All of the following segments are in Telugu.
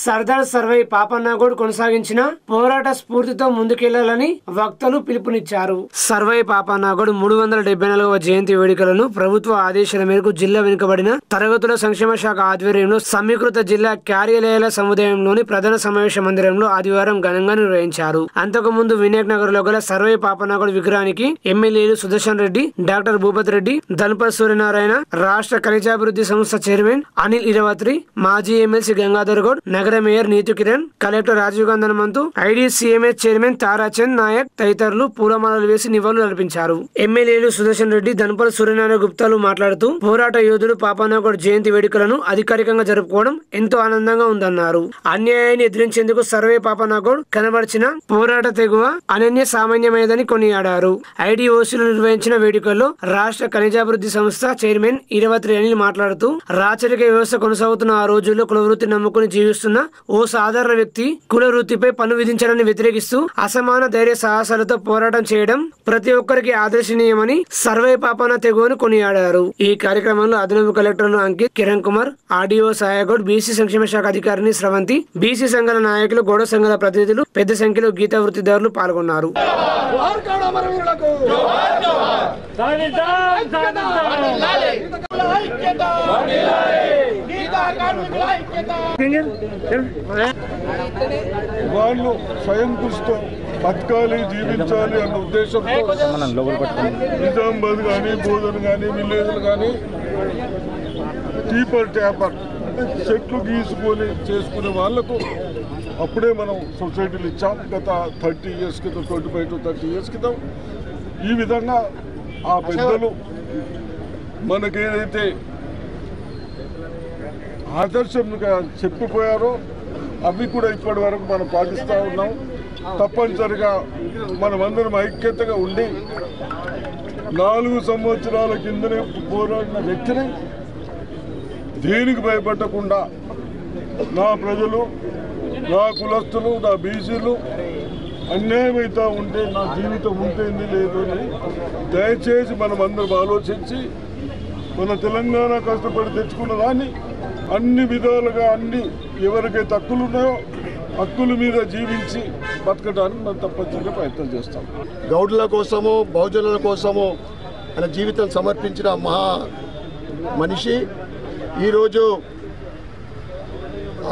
సర్దార్ సర్వై పాపన్నగౌడ్ కొనసాగించిన పోరాట స్ఫూర్తితో ముందుకెళ్లాలని వక్తలు పిలుపునిచ్చారు. సర్వై పాపన్నగౌడ్ 374వ జయంతి వేడుకలను ప్రభుత్వ ఆదేశాల మేరకు జిల్లా వెనుకబడిన తరగతుల సంక్షేమ శాఖ ఆధ్వర్యంలో సమీకృత జిల్లా కార్యాలయాల సముదాయంలోని ప్రధాన సమావేశ మందిరంలో ఆదివారం ఘనంగా నిర్వహించారు. అంతకుముందు వినాయక్ నగర్ లో గల సర్వై పాపన్నగౌడ్ విగ్రహానికి ఎమ్మెల్యేలు సుదర్శన్ రెడ్డి, డాక్టర్ భూపత్ రెడ్డి, ధనపతి సూర్యనారాయణ, రాష్ట్ర ఖనిజాభివృద్ధి సంస్థ చైర్మన్ అనిల్ ఇరవత్రి, మాజీ ఎమ్మెల్సీ గంగాధర్ గౌడ్, నగర mayor Neetu Kiran, collector Rajiv Gandhan Manthu, IDCMS chairman Tarachand Naik తదితరులు పూలమాలలు వేసి నివాళులు అర్పించారు. ఎమ్మెల్యేలు సుదర్శన్ రెడ్డి, ధనపతి సూర్యనారాయణ గుప్తాలు మాట్లాడుతూ పోరాట యోధుడు పాపన్నగౌడ్ జయంతి వేడుకలను అధికారికంగా జరుపుకోవడం ఎంతో ఆనందంగా ఉందన్నారు. అన్యాయాన్ని ఎదిరించేందుకు సర్వే పాపన్నగౌడ్ కనబరిచిన పోరాట తెగువ అనన్య సామాన్యమైనదని కొనియాడారు. ఐడీఓసీలు నిర్వహించిన వేడుకల్లో రాష్ట్ర ఖనిజాభివృద్ధి సంస్థ చైర్మన్ ఇరవత్రి అనిల్ మాట్లాడుతూ రాచరిక వ్యవస్థ కొనసాగుతున్న ఆ రోజుల్లో కుల వృత్తి నమ్ముకుని జీవిస్తున్న ఓ సాధారణ వ్యక్తి కుల వృత్తిపై పన్ను విధించడాన్ని వ్యతిరేకిస్తూ అసమాన ధైర్య సాహసాలతో పోరాటం చేయడం ప్రతి ఒక్కరికి ఆదర్శనీయమని సర్వే పాపన్న తెగువను కొనియాడారు. ఈ కార్యక్రమంలో అదనపు కలెక్టర్లు అంకిత్, కిరణ్ కుమార్, ఆర్డీఓ సాయగౌడ్, బీసీ సంక్షేమ శాఖ అధికారిని స్రవంతి, బీసీ సంఘాల నాయకులు, గౌడ సంఘాల ప్రతినిధులు, పెద్ద సంఖ్యలో గీతా వృత్తిదారులు పాల్గొన్నారు. వాళ్ళు స్వయం కృషితో బతకాలి, జీవించాలి అన్న ఉద్దేశంతో నిజామాబాద్ కానీ, బోధన్ కానీ, విలేజ్లు కానీ టీపర్ ట్యాపర్ చెట్లు గీసుకొని చేసుకునే వాళ్లకు అప్పుడే మనం సొసైటీలు ఇచ్చాం. గత 30 years క్రితం, 25 to 30 years క్రితం ఈ విధంగా ఆ పెద్దలు మనకేదైతే ఆదర్శంగా చెప్పిపోయారో అవి కూడా ఇప్పటి వరకు మనం పాటిస్తూ ఉన్నాం. తప్పనిసరిగా మనమందరం ఐక్యతగా ఉండి 4 సంవత్సరాల కిందనే పోరాడిన వ్యక్తిని దేనికి భయపడకుండా నా ప్రజలు, నా కులస్తులు, నా బీసీలు అన్యాయమైతే ఉంటే నా జీవితం ఉంటేంది లేదు అని దయచేసి మనం అందరం ఆలోచించి మన తెలంగాణ కష్టపడి తెచ్చుకున్న దాన్ని అన్ని విధాలుగా ఎవరికైతే హక్కులు ఉన్నాయో హక్కుల మీద జీవించి బతకడానికి మనం తప్పనిసరిగా ప్రయత్నం చేస్తాం. గౌడుల కోసము, బహుజనుల కోసము ఆయన జీవితం సమర్పించిన మహా మనిషి. ఈరోజు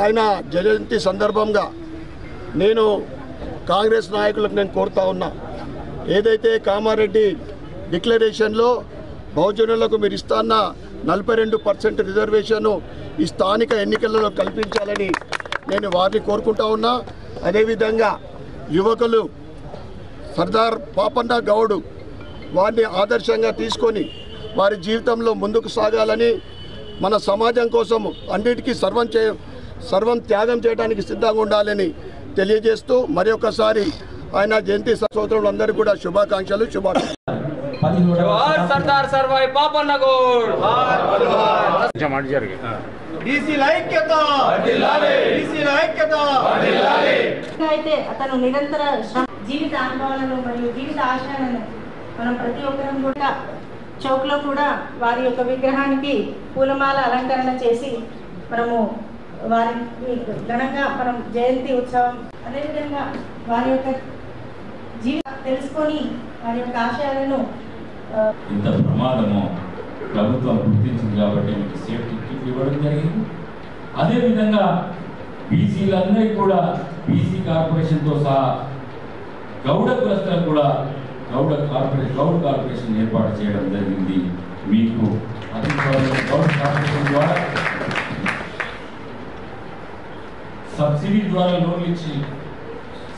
ఆయన జయంతి సందర్భంగా నేను కాంగ్రెస్ నాయకులకు నేను కోరుతా ఉన్నా, ఏదైతే కామారెడ్డి డిక్లరేషన్లో బహుజనులకు మీరు ఇస్తాన్న 42% రిజర్వేషన్ ఈ స్థానిక ఎన్నికలలో కల్పించాలని నేను వారిని కోరుకుంటా ఉన్నా. అదేవిధంగా యువకులు సర్దార్ పాపన్న గౌడ్ వారిని ఆదర్శంగా తీసుకొని వారి జీవితంలో ముందుకు సాగాలని, మన సమాజం కోసం అన్నిటికీ సర్వం త్యాగం చేయడానికి సిద్ధంగా ఉండాలని తెలియజేస్తూ మరొకసారి ఆయన జయంతి సోదరులందరికీ కూడా శుభాకాంక్షలు. సర్దార్ సర్వై పాపన్నగౌడ్ అయితే అతను నిరంతర జీవిత అనుభవాలను మరియు జీవిత ఆశయాలను మనం ప్రతి ఒక్కరం కూడా చౌక్లో కూడా వారి యొక్క విగ్రహానికి పూలమాల అలంకరణ చేసి మనము వారికి ఘనంగా మనం జయంతి ఉత్సవం, అదేవిధంగా వారి యొక్క జీవితం తెలుసుకొని వారి యొక్క ఆశయాలను ఇంత ప్రమాదము ప్రభుత్వం గుర్తించింది కాబట్టి మీకు సేఫ్టీ కిట్ ఇవ్వడం జరిగింది. అదేవిధంగా బీసీలందరికీ కూడా బీసీ కార్పొరేషన్తో సహా గౌడ కులస్తులకు కూడా గౌడ్ కార్పొరేషన్ ఏర్పాటు చేయడం జరిగింది. మీకు అతి త్వరలో గౌడ్ కార్పొరేషన్ ద్వారా సబ్సిడీ ద్వారా లోన్లు ఇచ్చి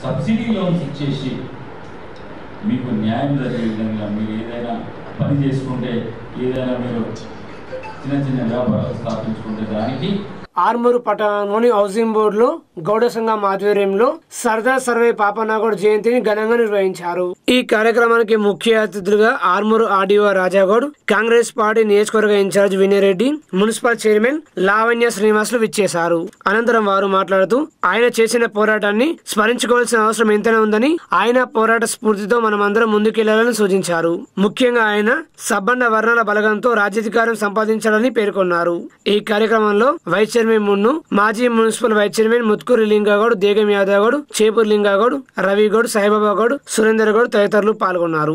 సబ్సిడీ లోన్స్ ఇచ్చేసి మీకు న్యాయం జరిగే విధంగా మీరు ఏదైనా పని చేసుకుంటే, ఏదైనా మీరు చిన్న వ్యాపారాలు స్థాపించుకుంటే దానికి ఆర్మూరు పట్టణంలోని హౌసింగ్ బోర్డులో గౌడ సంఘం ఆధ్వర్యంలో సర్దార్ సర్వే పాపన్నగౌడ్ జయంతిని ఘనంగా నిర్వహించారు. ఈ కార్యక్రమానికి ముఖ్య అతిథులుగా ఆర్మూరు ఆర్డీఓ రాజాగౌడ్, కాంగ్రెస్ పార్టీ నియోజకవర్గ incharge Vinayreddy, municipal chairman Lavanya Srinivasulu విచ్చేశారు. అనంతరం వారు మాట్లాడుతూ ఆయన చేసిన పోరాటాన్ని స్మరించుకోవాల్సిన అవసరం ఎంతైనా ఉందని, ఆయన పోరాట స్ఫూర్తితో మనమందరం ముందుకెళ్లాలని సూచించారు. ముఖ్యంగా ఆయన సబ్బండ వర్ణాల బలగంతో రాజ్యాధికారం సంపాదించాలని పేర్కొన్నారు. ఈ కార్యక్రమంలో వైస్ చైర్మన్ చైర్మన్ మున్ను, మాజీ municipal vice chairman ముత్కూరి Linga Goud, దేగం Yadav Goud, Chepur Linga Goud, Ravi Goud, Saibaba Goud, Surender Goud తదితరులు పాల్గొన్నారు.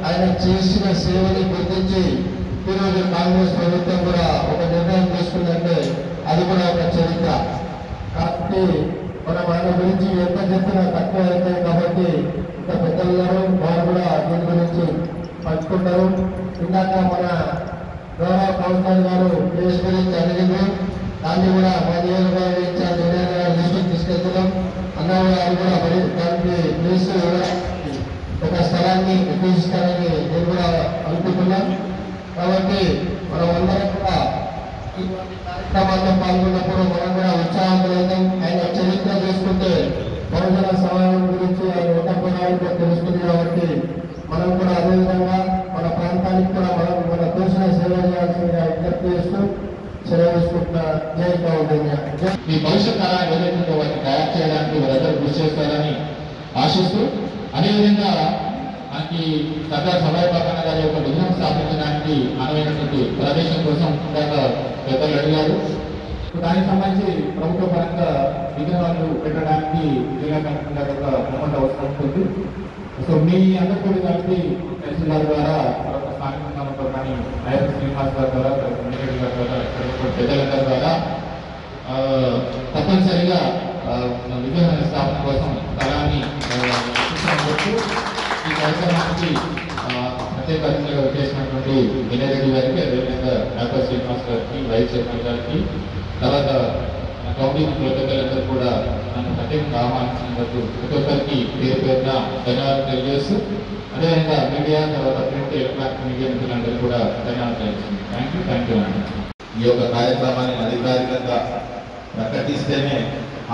ఆయన చేసిన సేవని గుర్తించి ఈరోజు కాంగ్రెస్ ప్రభుత్వం కూడా ఒక నిర్ణయం తీసుకుందంటే అది కూడా ఒక చరిత్ర. కాబట్టి మనం ఆయన గురించి ఎంత చెప్పినా తక్కువ అవుతాయి. కాబట్టి ఇంత పెద్దలు వారు కూడా దీని గురించి పంచుకుంటారు. ఇందాక మన గౌరవ కౌన్సిలర్ గారు కేసు గురించి అడిగింది, దాన్ని కూడా మా నియోజకవర్గ ఇన్ఛార్జ్ దృష్టికి తీసుకెళ్తున్నాం. అన్నగారు అది కూడా దానికి ప్లేస్ ఒక స్థలాన్ని ఉపయోగిస్తారని నేను కూడా అనుకుంటున్నాం. కాబట్టి మనం అందరం కూడా ఈ కార్యక్రమాల్లో పాల్గొన్నప్పుడు మనం కూడా ఉత్సాహంతం. ఆయన చరిత్ర చేసుకుంటే బహుజన సమాజం గురించి ఆయన ఎంత తెలుస్తుంది. కాబట్టి మనం కూడా అదేవిధంగా మన ప్రాంతానికి కూడా మన తోసిన సేవ చేయాల్సిందిగా విజ్ఞప్తి చేస్తూ సెలవు తీసుకుంటున్న జై కౌండిన్య. మీ భవిష్యత్ తరాలు ఏదైతుందో వాటిని తయారు చేయడానికి వారందరూ కృషి చేస్తారని ఆశిస్తూ, అదేవిధంగా మనకి సర్దార్ సర్వాయి పాపన్న గారి యొక్క విగ్రహం స్థాపించడానికి అనువైనటువంటి ప్రదేశం కోసం ఇందాక పెద్దలు అడిగారు. దానికి సంబంధించి ప్రభుత్వ పరంగా విగ్రహాలు పెట్టడానికి జిల్లా కలెక్టర్ గారి యొక్క ప్రమాణ అవసరం ఉంటుంది. సో మీ అందరూ కూడా కలిపి తహసీల్దార్ ద్వారా స్థానికంగా కానీ ఐఎస్ శ్రీనివాస్ గారి ద్వారా గారి ద్వారా పెద్దలందరి ద్వారా తప్పనిసరిగా విగ్రహ స్థాపన కోసం స్థలాన్ని ఈ కార్యక్రమానికి ప్రత్యేక అతిథిగా చేసినటువంటి వినయ్ రెడ్డి గారికి, అదేవిధంగా డాక్టర్ శ్రీనివాస్ గారికి, వైస్ చైర్మన్ గారికి, తర్వాత కౌంటీ ప్రజలందరూ కూడా నన్ను ప్రత్యేకంగా ఆహ్వానించినందుకు ప్రతి ఒక్కరికి పేరు పేరున ధన్యవాదాలు తెలియజేస్తూ, అదేవిధంగా మీడియా, తర్వాత ప్రింట్ ఎలక్ట్రానిక్ మీడియా మిత్రులందరూ కూడా ధన్యవాదాలు తెలియజేస్తుంది. థ్యాంక్ యూ అండి. ఈ యొక్క కార్యక్రమాన్ని అధికారికంగా ప్రకటిస్తేనే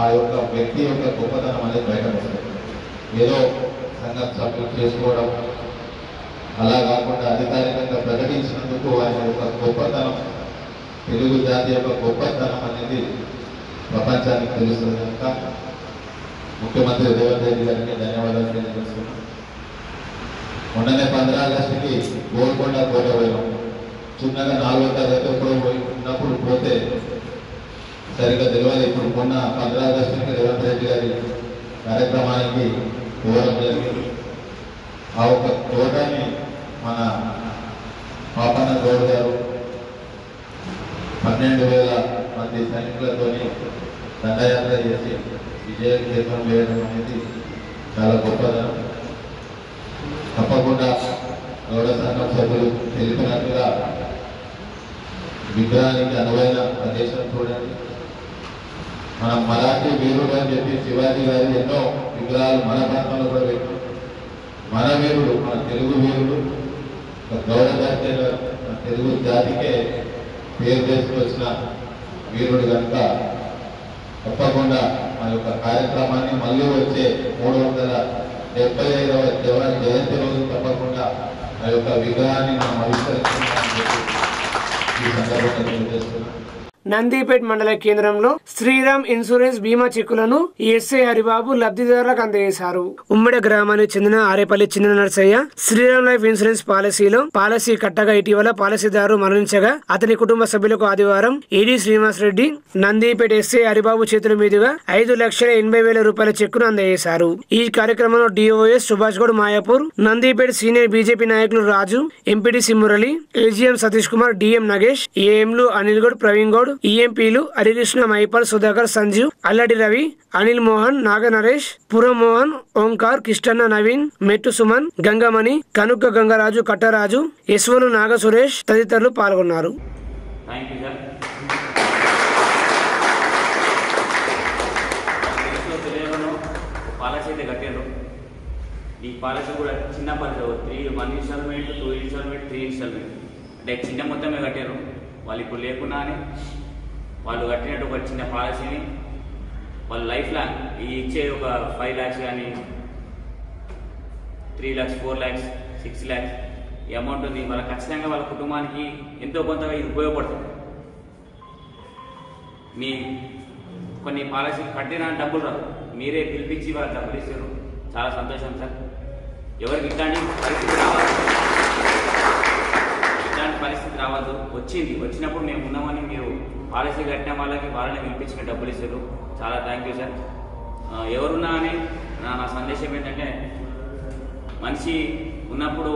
ఆ యొక్క వ్యక్తి యొక్క గొప్పతనం అనేది బయటకు వస్తుంది. ఏదో సంఘ సభ్యులు చేసుకోవడం అలా కాకుండా అధికారికంగా ప్రకటించినందుకు ఆయన యొక్క గొప్పతనం, తెలుగు జాతి యొక్క గొప్పతనం అనేది ప్రపంచానికి తెలుస్తుంది. కనుక ముఖ్యమంత్రి రేవంత్ రెడ్డి గారికి ధన్యవాదాలు తెలియజేస్తున్నాం. మొన్ననే 15 ఆగస్టుకి గోల్కొండ కోట పోయాం. చిన్నగా 4వ తరగతి ఎప్పుడో ఉన్నప్పుడు పోతే సరిగ్గా తెలియదు. ఇప్పుడు మొన్న 15 ఆగస్టుకి రేవంత్ రెడ్డి గారి కార్యక్రమానికి పోవడం జరిగింది. ఆ ఒక తోటని మన పాపన్న గౌడ్ గారు 12,000 మంది సైనికులతో దండయాత్ర చేసి విజయకేతం వేయడం అనేది చాలా గొప్పదనం. తప్పకుండా గౌడ సంఘం సభ్యులు తెలిపినట్టుగా విగ్రహానికి అనువైన ప్రదేశం చూడండి. మనం మరాఠీ వీరుడు అని చెప్పి శివాజీ గారు ఎన్నో విగ్రహాలు మన ప్రాంతంలో కూడా పెట్టారు. మన వీరుడు, మన తెలుగు వీరుడు, గౌడ జాతి, మన తెలుగు జాతికే పేరు చేసుకొచ్చిన వీరుడు కనుక తప్పకుండా మన యొక్క కార్యక్రమాన్ని మళ్ళీ వచ్చే 375వ జయంతి రోజు తప్పకుండా ఆ యొక్క విగ్రహాన్ని మనం ఆవిష్కరిస్తున్నామని ఈ సందర్భంగా తెలియజేస్తున్నాం. నందిపేట్ మండల కేంద్రంలో శ్రీరామ్ ఇన్సూరెన్స్ బీమా చెక్కులను ఎస్ఐ హరిబాబు లబ్ధిదారులకు అందజేశారు. ఉమ్మడి గ్రామానికి చెందిన ఆరేపల్లి చిన్న నర్సయ్య శ్రీరామ్ లైఫ్ ఇన్సూరెన్స్ పాలసీలో పాలసీ కట్టగా ఇటీవల పాలసీదారు మరణించగా అతని కుటుంబ సభ్యులకు ఆదివారం ఏడీ శ్రీనివాస్ రెడ్డి నందిపేట ఎస్ఐ హరిబాబు చేతుల మీదుగా 5,80,000 రూపాయల చెక్కును అందజేశారు. ఈ కార్యక్రమంలో DOS Subhash Goud Mayapur, Nandipet senior BJP నాయకులు Raju, MPTC Murali, AGM Satish Kumar, DM Nagesh, ఏఎంలు అనిల్ గౌడ్, ప్రవీణ్ గౌడ్, ఈఎంపీలు హరికృష్ణ, మైపాల్, సుధాకర్, సంజీవ్, అల్లడి రవి, అనిల్ మోహన్, నాగ నరేష్, పురం మోహన్, ఓంకార్, కిష్టన్న, నవీన్, మెట్టు సుమన్, గంగమణి, కనుక్క గంగరాజు, కట్టరాజు, యశ్వలు, నాగ సురేష్ తదితరులు పాల్గొన్నారు. ఈ పాలసీ కూడా చిన్న పాలసీ 1 ఇన్స్టాల్మెంట్, 2 ఇన్స్టాల్మెంట్, 3 ఇన్స్టాల్మెంట్ అంటే చిన్న మొత్తమే కట్టారు. వాళ్ళు ఇప్పుడు లేకున్నానే వాళ్ళు కట్టినట్టు ఒక చిన్న పాలసీని వాళ్ళ లైఫ్ లాంగ్ ఈ ఇచ్చే ఒక 5 lakhs కానీ 3 lakhs, 4 lakhs, 6 lakhs ఈ అమౌంట్ ఉంది. వాళ్ళ ఖచ్చితంగా వాళ్ళ కుటుంబానికి ఎంతో కొంతగా ఇది ఉపయోగపడుతుంది. మీ కొన్ని పాలసీ కట్టిన డబ్బులు రాదు, మీరే పిలిపించి వాళ్ళ డబ్బులు ఇస్తారు. చాలా సంతోషం సార్. ఎవరికి ఇట్లాంటి పరిస్థితి రావద్దు, వచ్చినప్పుడు మేము ఉన్నామని మీరు పాలసీ కట్టిన వాళ్ళని పిలిపించిన డబ్బులు ఇస్తారు. చాలా థ్యాంక్ యూ సార్. ఎవరున్నా అని నా సందేశం ఏంటంటే, మనిషి ఉన్నప్పుడు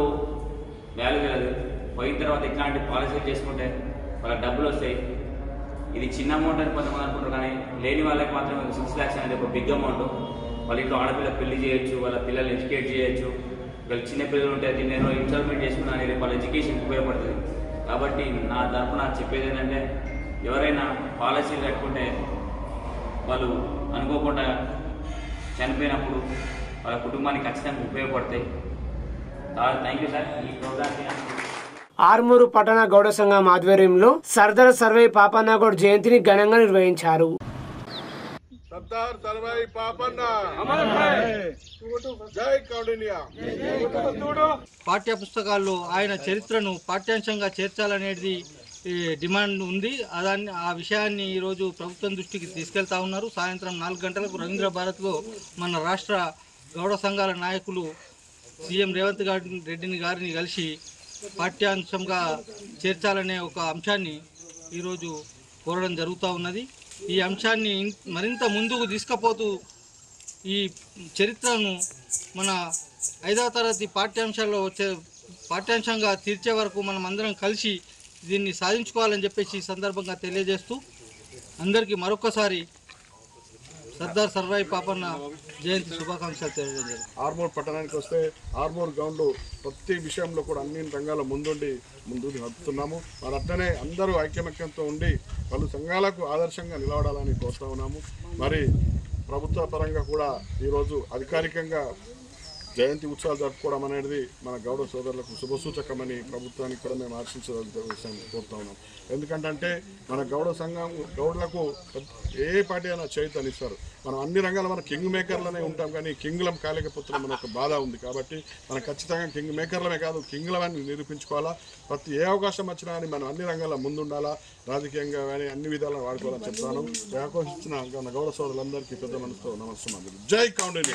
వాల్యూ తెలియదు, పోయిన తర్వాత ఇట్లాంటి పాలసీలు చేసుకుంటే వాళ్ళకి డబ్బులు వస్తాయి. ఇది చిన్న అమౌంట్ అని కొంతమంది అనుకుంటారు, కానీ లేని వాళ్ళకి మాత్రం 6 lakhs అనేది ఒక బిగ్ అమౌంట్. వాళ్ళ ఇంట్లో ఆడపిల్ల పెళ్లి చేయొచ్చు, వాళ్ళ పిల్లల్ని ఎడ్యుకేట్ చేయొచ్చు. వీళ్ళు చిన్న పిల్లలు ఉంటే నేను ఇన్స్టాల్మెంట్ చేసుకున్నా అనేది వాళ్ళ ఎడ్యుకేషన్కి ఉపయోగపడుతుంది. కాబట్టి నా తరఫున చెప్పేది ఏంటంటే, ఎవరైనా పాలసీలు కట్టుకుంటే వాళ్ళు అనుకోకుండా చనిపోయినప్పుడు వాళ్ళ కుటుంబానికి ఖచ్చితంగా ఉపయోగపడతాయి. Thank you sir. ఈ ప్రోగ్రామ్కి ఆర్మూరు పట్టణ గౌడ సంఘం ఆధ్వర్యంలో సర్దార్ సర్వై పాపన్న గౌడ్ జయంతిని ఘనంగా నిర్వహించారు. సర్దార్ సర్వై పాపన్న జై కౌండిన్య. పాఠ్య పుస్తకాల్లో ఆయన చరిత్రను పాఠ్యాంశంగా చేర్చాలనేది డిమాండ్ ఉంది. ఆ విషయాన్ని ఈరోజు ప్రభుత్వం దృష్టికి తీసుకెళ్తా ఉన్నారు. సాయంత్రం 4 గంటలకు రవీంద్ర భారత్లో మన రాష్ట్ర గౌడ సంఘాల నాయకులు సీఎం రేవంత్ రెడ్డిని గారిని కలిసి పాఠ్యాంశంగా చేర్చాలనే ఒక అంశాన్ని ఈరోజు కోరడం జరుగుతూ ఉన్నది. ఈ అంశాన్ని మరింత ముందుకు తీసుకుపోతూ ఈ చరిత్రను మన 5వ తరగతి పాఠ్యాంశాల్లో పాఠ్యాంశంగా తీర్చే వరకు మనం అందరం కలిసి దీన్ని సాధించుకోవాలని చెప్పేసి ఈ సందర్భంగా తెలియజేస్తూ అందరికీ మరొకసారి సర్దార్ సర్వై పాపన్న జయంతి శుభాకాంక్షలు తెలియజేయాలి. ఆర్మూర్ పట్టణానికి వస్తే ఆర్మూర్ గ్రౌండ్లో ప్రతి విషయంలో కూడా అన్ని రంగాల ముందుకు నడుపుతున్నాము. మరి అట్లనే అందరూ ఐక్యమత్యంతో ఉండి పలు సంఘాలకు ఆదర్శంగా నిలబడాలని కోరుతా ఉన్నాము. మరి ప్రభుత్వ పరంగా కూడా ఈరోజు అధికారికంగా జయంతి ఉత్సవాలు జరుపుకోవడం అనేది మన గౌడ సోదరులకు శుభసూచకమని ప్రభుత్వానికి కూడా మేము ఆశించదగ్గ విషయం కోరుతా ఉన్నాం. ఎందుకంటే మన గౌడ సంఘం గౌడ్లకు ఏ పార్టీ అయినా చేయుతనిస్తారు. మనం అన్ని రంగాల మన కింగ్ మేకర్లనే ఉంటాం, కానీ కింగ్లం కాలేకపోతున్నాం మన ఒక బాధ ఉంది. కాబట్టి మనం ఖచ్చితంగా కింగ్ మేకర్లమే కాదు, కింగ్లమని నిరూపించుకోవాలా. ప్రతి ఏ అవకాశం వచ్చినా కానీ మనం అన్ని రంగాల్లో ముందుండాలా, రాజకీయంగా కానీ అన్ని విధాలను వాడుకోవాలని చెప్తాను. అవకాశించిన గౌడ సోదరులందరికీ పెద్ద మనసుతో నమస్కారం. జై కౌండిన్య.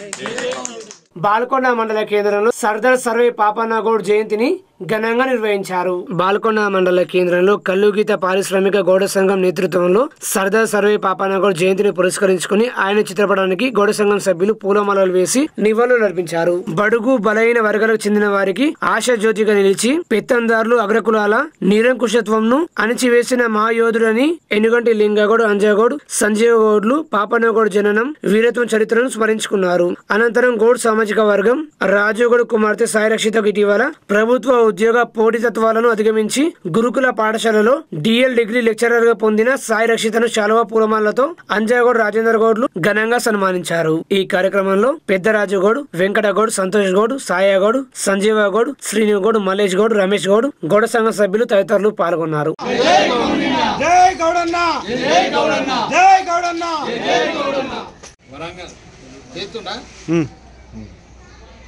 బాల్కొండ మండల కేంద్రంలో సర్దార్ సర్వై పాపన్న గౌడ్ జయంతిని ఘనంగా నిర్వహించారు. బాల్కొండ మండల కేంద్రంలో కల్లుగీత పారిశ్రామిక గౌడ సంఘం నేతృత్వంలో సర్దార్ సర్వై పాపన్న గౌడ్ జయంతిని పురస్కరించుకుని ఆయన చిత్రపటానికి గౌడ సంఘం సభ్యులు పూలమాలలు వేసి నివాళులు అర్పించారు. బడుగు బలైన వర్గాలకు చెందిన వారికి ఆశాజ్యోతిగా నిలిచి పెత్తందారులు అగ్రకులాల నిరంకుశత్వంను అణిచివేసిన మహాయోధుడని ఎనుగంటి లింగగౌడ్, అంజగౌడ్, సంజీవ గౌడ్లు పాపన్న గౌడ్ జననం వీరత్వం చరిత్రను స్మరించుకున్నారు. అనంతరం గౌడ్ సామాజిక వర్గం రాజుగౌడ్ కుమార్తె సాయి రక్షితకు ఇటీవల ప్రభుత్వ ఉద్యోగ పోటీతత్వాలను అధిగమించి గురుకుల పాఠశాలలో డిఎల్ డిగ్రీ లెక్చరర్ గా పొందిన సాయి రక్షితను శాలువా పూలమాలతో అంజగౌడ్, రాజేంద్ర గౌడ్లు ఘనంగా సన్మానించారు. ఈ కార్యక్రమంలో పెద్దరాజు గౌడ్, వెంకట గౌడ్, సంతోష్ గౌడ్, సాయ గౌడ్, సంజీవ గౌడ్, శ్రీను గౌడ్, మల్లేష్ గౌడ్, రమేష్ గౌడ్, గౌడ సంఘ సభ్యులు తదితరులు పాల్గొన్నారు.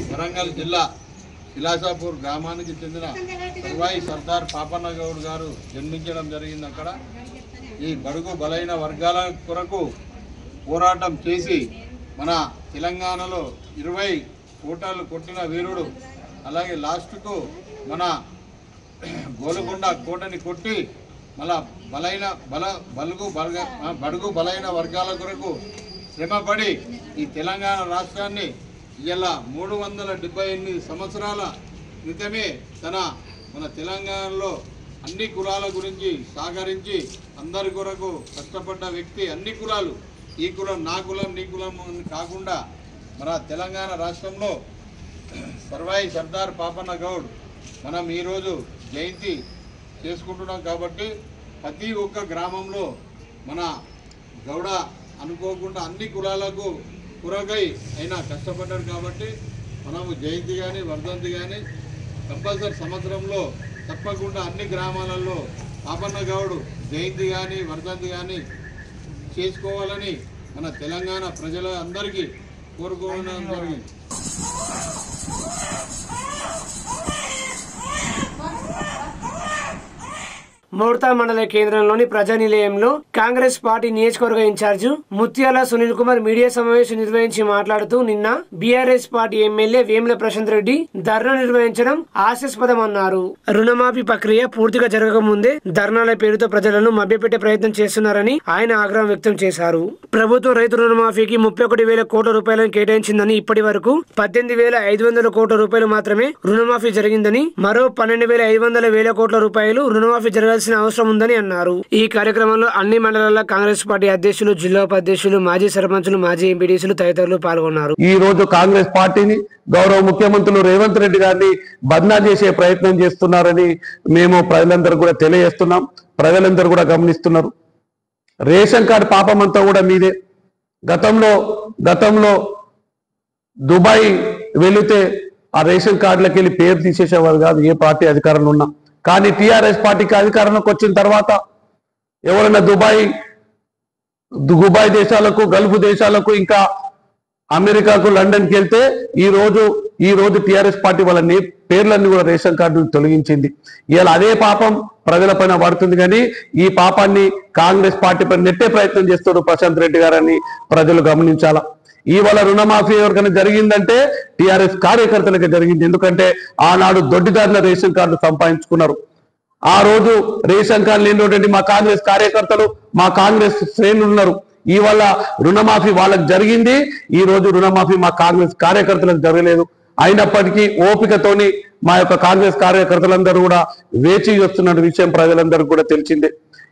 వరంగల్ జిల్లా ఇలాసాపూర్ గ్రామానికి చెందిన సర్వై సర్దార్ పాపన్న గౌడ్ గారు జన్మించడం జరిగింది. అక్కడ ఈ బడుగు బలైన వర్గాల కొరకు పోరాటం చేసి మన తెలంగాణలో 20 కోటలు కొట్టిన వీరుడు. అలాగే లాస్ట్కు మన గోల్కొండ కోటని కొట్టి మళ్ళా బడుగు బలైన వర్గాల కొరకు శ్రమపడి ఈ తెలంగాణ రాష్ట్రాన్ని ఇలా 378 సంవత్సరాల క్రితమే మన తెలంగాణలో అన్ని కులాల గురించి సహకరించి అందరి కొరకు కష్టపడ్డ వ్యక్తి. అన్ని కులాలు, ఈ కులం నా కులం నీ కులం కాకుండా మన తెలంగాణ రాష్ట్రంలో సర్వై సర్దార్ పాపన్న గౌడ్ మనం ఈరోజు జయంతి చేసుకుంటున్నాం. కాబట్టి ప్రతి ఒక్క గ్రామంలో మన గౌడ అనుకోకుండా అన్ని కులాలకు పురగై అయినా కష్టపడ్డాడు. కాబట్టి మనము జయంతి కానీ వర్ధంతి కానీ కంపల్సరీ సంవత్సరంలో తప్పకుండా అన్ని గ్రామాలలో పాపన్న గౌడ్ జయంతి కానీ వర్ధంతి కానీ చేసుకోవాలని మన తెలంగాణ ప్రజల అందరికీ కోరుకోవడం జరిగింది. మోర్తా మండల కేంద్రంలోని ప్రజానిలయంలో కాంగ్రెస్ పార్టీ నియోజకవర్గ ఇన్ఛార్జి ముత్యాల సునీల్ కుమార్ మీడియా సమావేశం నిర్వహించి మాట్లాడుతూ నిన్న BRS party MLA Vemula Prashanth Reddy dharna నిర్వహించడం హాస్యాస్పదమన్నారు. రుణమాఫీ ప్రక్రియ పూర్తిగా జరగకముందే ధర్నాల పేరుతో ప్రజలను మభ్యపెట్టే ప్రయత్నం చేస్తున్నారని ఆయన ఆగ్రహం వ్యక్తం చేశారు. ప్రభుత్వం రైతు రుణమాఫీకి 31,000 కోట్ల రూపాయలను కేటాయించిందని ఇప్పటి వరకు 18,500 కోట్ల రూపాయలు మాత్రమే రుణమాఫీ జరిగిందని, మరో 12,500 కోట్ల రూపాయలు రుణమాఫీ జరగాల్సిన అవసరం ఉందని అన్నారు. ఈ కార్యక్రమంలో అన్ని మండలాల కాంగ్రెస్ పార్టీ అధ్యక్షులు, జిల్లా ఉపాధ్యక్షులు, మాజీ సర్పంచులు, మాజీ ఎంపీటీసీలు తదితరులు పాల్గొన్నారు. ఈ రోజు కాంగ్రెస్ పార్టీని గౌరవ ముఖ్యమంత్రులు రేవంత్ రెడ్డి గారిని బద్నాం చేసే ప్రయత్నం చేస్తున్నారని మేము ప్రజలందరూ కూడా తెలియజేస్తున్నాం. ప్రజలందరూ కూడా గమనిస్తున్నారు. రేషన్ కార్డు పాపం అంతా కూడా మీదే. గతంలో దుబాయ్ వెళితే ఆ రేషన్ కార్డులకు వెళ్ళి పేరు తీసేసేవారు కాదు ఏ పార్టీ అధికారంలో ఉన్నా. కానీ టీఆర్ఎస్ పార్టీకి అధికారంలోకి వచ్చిన తర్వాత ఎవరైనా దుబాయ్ దేశాలకు, గల్ఫ్ దేశాలకు, ఇంకా అమెరికాకు, లండన్కి వెళ్తే ఈ రోజు టీఆర్ఎస్ పార్టీ వాళ్ళ పేర్లన్నీ కూడా రేషన్ కార్డు తొలగించింది. ఇవాళ అదే పాపం ప్రజల పైన పడుతుంది. కానీ ఈ పాపాన్ని కాంగ్రెస్ పార్టీ పైన నెట్టే ప్రయత్నం చేస్తారు ప్రశాంత్ రెడ్డి గారని ప్రజలు గమనించాలా. ఇవాళ రుణమాఫీ ఎవరికైనా జరిగిందంటే టీఆర్ఎస్ కార్యకర్తలకు జరిగింది. ఎందుకంటే ఆనాడు దొడ్డిదారుల రేషన్ కార్డు సంపాదించుకున్నారు. ఆ రోజు రేషన్ కార్డు లేనటువంటి మా కాంగ్రెస్ కార్యకర్తలు, మా కాంగ్రెస్ శ్రేణులు ఉన్నారు. ఇవాళ రుణమాఫీ వాళ్ళకి జరిగింది. ఈ రోజు రుణమాఫీ మా కాంగ్రెస్ కార్యకర్తలకు జరగలేదు. అయినప్పటికీ ఓపికతోని మా యొక్క కాంగ్రెస్ కార్యకర్తలందరూ కూడా వేచి వస్తున్న విషయం ప్రజలందరూ కూడా తెలిసిందే.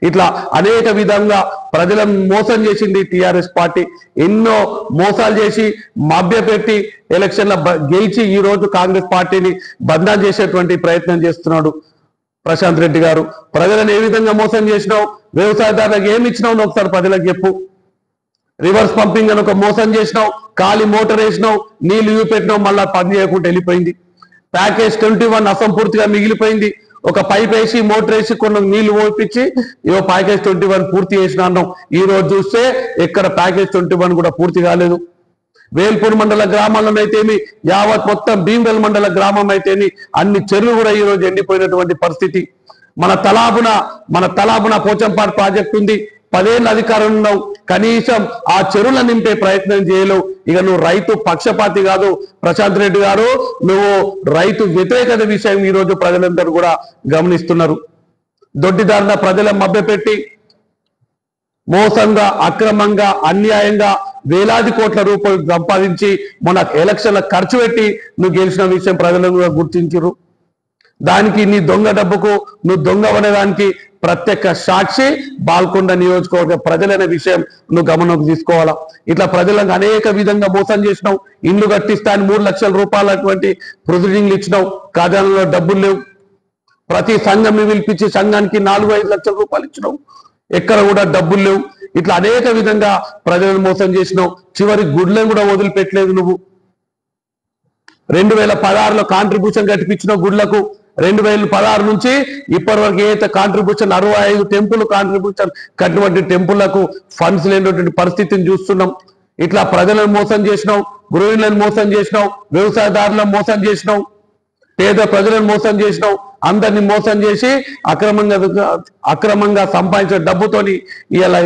ఇట్లా అనేక విధంగా ప్రజలను మోసం చేసింది టీఆర్ఎస్ పార్టీ. ఎన్నో మోసాలు చేసి మభ్యపెట్టి ఎలక్షన్ల గెలిచి ఈ రోజు కాంగ్రెస్ పార్టీని బద్నాం చేసేటువంటి ప్రయత్నం చేస్తున్నాడు ప్రశాంత్ రెడ్డి గారు. ప్రజలను ఏ విధంగా మోసం చేసినావు, వ్యవసాయదారులకు ఏమి ఇచ్చినావు ఒకసారి ప్రజలకు చెప్పు. రివర్స్ పంపింగ్ అని ఒక మోసం చేసినావు, ఖాళీ మోటార్ వేసినావు, నీళ్లు ఇవి పెట్టినావు, మళ్ళా పని చేయకుండా వెళ్ళిపోయింది. ప్యాకేజ్ 21 అసంపూర్తిగా మిగిలిపోయింది. ఒక పైప్ వేసి మోటార్ వేసి కొన్ని నీళ్లు ఓపించి ఇవో ప్యాకేజ్ 21 పూర్తి చేసిన అన్నాం. ఈ రోజు చూస్తే ఎక్కడ ప్యాకేజ్ 21 కూడా పూర్తి కాలేదు. వేల్పూర్ మండల గ్రామాల్లోనైతేమి, యావత్ మొత్తం భీమవెల్ మండల గ్రామం అయితేమి అన్ని చెరువులు కూడా ఈ రోజు ఎండిపోయినటువంటి పరిస్థితి. మన తలాబున పోచంపాడు ప్రాజెక్ట్ ఉంది. 10 ఏళ్ళ అధికారం ఉన్నావు, కనీసం ఆ చెరువులను నింపే ప్రయత్నం చేయలేవు. ఇక నువ్వు రైతు పక్షపాతి కాదు ప్రశాంత్ రెడ్డి గారు, నువ్వు రైతు వ్యతిరేకత విషయం ఈ రోజు ప్రజలందరూ కూడా గమనిస్తున్నారు. దొడ్డిదారుల ప్రజల మభ్యపెట్టి మోసంగా, అక్రమంగా, అన్యాయంగా వేలాది కోట్ల రూపాయలు సంపాదించి మన ఎలక్షన్ల ఖర్చు పెట్టి నువ్వు గెలిచిన విషయం ప్రజలను కూడా గుర్తించారు. దానికి నీ దొంగ డబ్బుకు నువ్వు దొంగ అనేదానికి ప్రత్యేక సాక్షి బాల్కొండ నియోజకవర్గ ప్రజలనే విషయం నువ్వు గమనంలోకి తీసుకోవాలా. ఇట్లా ప్రజలకు అనేక విధంగా మోసం చేసినావు. ఇండ్లు కట్టిస్తా అని 3 లక్షల రూపాయలు అటువంటి ప్రొసీడింగ్లు ఇచ్చినావు. ఖజానాలో డబ్బులు లేవు. ప్రతి సంఘం పిలిపించి సంఘానికి 4-5 లక్షల రూపాయలు ఇచ్చినావు. ఎక్కడ కూడా డబ్బులు లేవు. ఇట్లా అనేక విధంగా ప్రజలను మోసం చేసినావు. చివరి గుడ్లను కూడా వదిలిపెట్టలేదు నువ్వు. 2016లో కాంట్రిబ్యూషన్ కట్టిపించిన గుడ్లకు 2016 నుంచి ఇప్పటి వరకు ఏదైతే కాంట్రిబ్యూషన్ 65 టెంపుల్ కాంట్రిబ్యూషన్ కట్టినటువంటి టెంపుల్లకు ఫండ్స్ లేనటువంటి పరిస్థితిని చూస్తున్నాం. ఇట్లా ప్రజలను మోసం చేసినావు, గృహిణులను మోసం చేసినావు, వ్యవసాయదారులను మోసం చేసినావు, పేద ప్రజలను మోసం చేసినావు. అందరినీ మోసం చేసి అక్రమంగా సంపాదించిన డబ్బుతోని ఇలా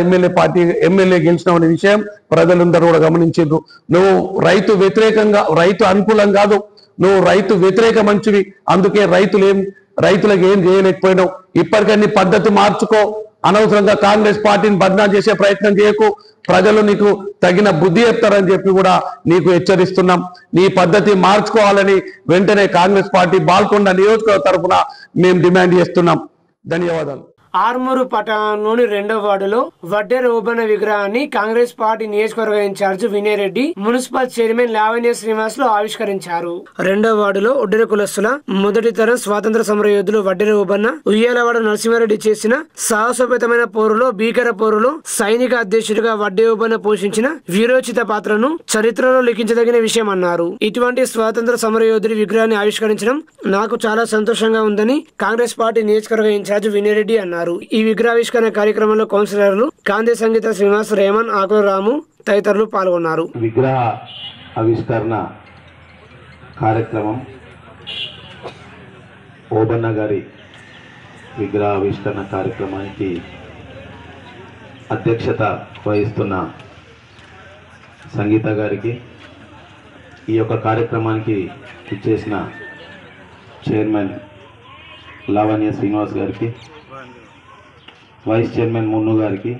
ఎమ్మెల్యే గెలిచినావు అనే విషయం ప్రజలందరూ కూడా గమనించారు. నువ్వు రైతు అనుకూలం కాదు, నువ్వు రైతు వ్యతిరేక మనిషివి. అందుకే రైతులకు ఏం చేయలేకపోయినావు. ఇప్పటికన్నీ పద్ధతి మార్చుకో. అనవసరంగా కాంగ్రెస్ పార్టీని బద్నాం చేసే ప్రయత్నం చేయకు. ప్రజలు నీకు తగిన బుద్ధి చెప్తారని చెప్పి కూడా నీకు హెచ్చరిస్తున్నాం. నీ పద్ధతి మార్చుకోవాలని వెంటనే కాంగ్రెస్ పార్టీ బాల్కొండ నియోజకవర్గ తరఫున మేము డిమాండ్ చేస్తున్నాం. ధన్యవాదాలు. ఆర్మూరు పట్టణంలోని 2వ వార్డులో వడ్డెర ఓబన్న విగ్రహాన్ని కాంగ్రెస్ పార్టీ నియోజకవర్గ incharge Vinay Reddy, municipal chairman Lavanya Srinivas లు ఆవిష్కరించారు. 2వ వార్డులో ఒడ్డెర కులస్తుల మొదటి తరం స్వాతంత్ర సమర యోధులు వడ్డెర ఓబన్న, ఉయ్యాలవాడ నరసింహారెడ్డి చేసిన సాహసోపేతమైన పోరులో, భీకర పోరులో సైనిక అధ్యక్షుడిగా వడ్డే ఓబన్న పోషించిన వీరోచిత పాత్రను చరిత్రలో లిఖించదగిన విషయం అన్నారు. ఇటువంటి స్వాతంత్ర సమర యోధుడి విగ్రహాన్ని ఆవిష్కరించడం నాకు చాలా సంతోషంగా ఉందని కాంగ్రెస్ పార్టీ నియోజకవర్గ ఇన్ఛార్జ్ వినయ్ రెడ్డి అన్నారు. ఈ విగ్రహావిష్కరణ కార్యక్రమంలో కౌన్సిలర్లు కాందే సంగీత శ్రీనివాస్, రేమన్, ఆకుల రాము తదితరులు పాల్గొన్నారు. విగ్రహ ఆవిష్కరణ కార్యక్రమం ఓబన్న గారి విగ్రహ ఆవిష్కరణ కార్యక్రమానికి అధ్యక్షత వహిస్తున్న సంగీత గారికి, ఈ యొక్క కార్యక్రమానికి ఇచ్చేసిన చైర్మన్ లావణ్య శ్రీనివాస్ గారికి, వైస్ చైర్మన్ మున్ను గారికి,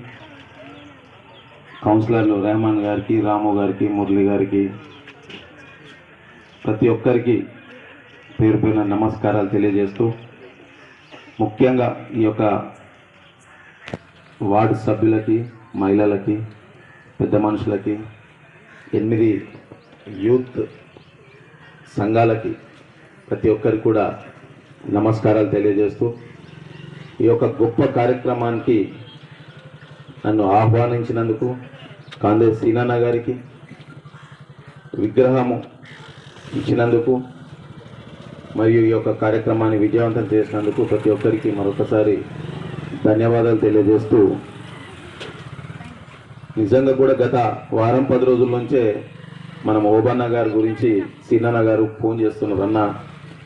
కౌన్సిలర్లు రెహమాన్ గారికి, రాము గారికి, మురళి గారికి, ప్రతి ఒక్కరికి పేరు పేరున నమస్కారాలు తెలియజేస్తూ, ముఖ్యంగా ఈ యొక్క వార్డు సభ్యులకి, మహిళలకి, పెద్ద మనుషులకి, 8 యూత్ సంఘాలకి ప్రతి ఒక్కరికి కూడా నమస్కారాలు తెలియజేస్తూ, ఈ యొక్క గొప్ప కార్యక్రమానికి నన్ను ఆహ్వానించినందుకు కాందే సీనన్న గారికి, విగ్రహము ఇచ్చినందుకు మరియు ఈ యొక్క కార్యక్రమాన్ని విజయవంతం చేసినందుకు ప్రతి ఒక్కరికి మరొకసారి ధన్యవాదాలు తెలియజేస్తూ, నిజంగా కూడా గత వారం 10 రోజుల నుంచే మనం ఓబన్న గారి గురించి సీనన్న గారు ఫోన్ చేస్తున్నారు, అన్న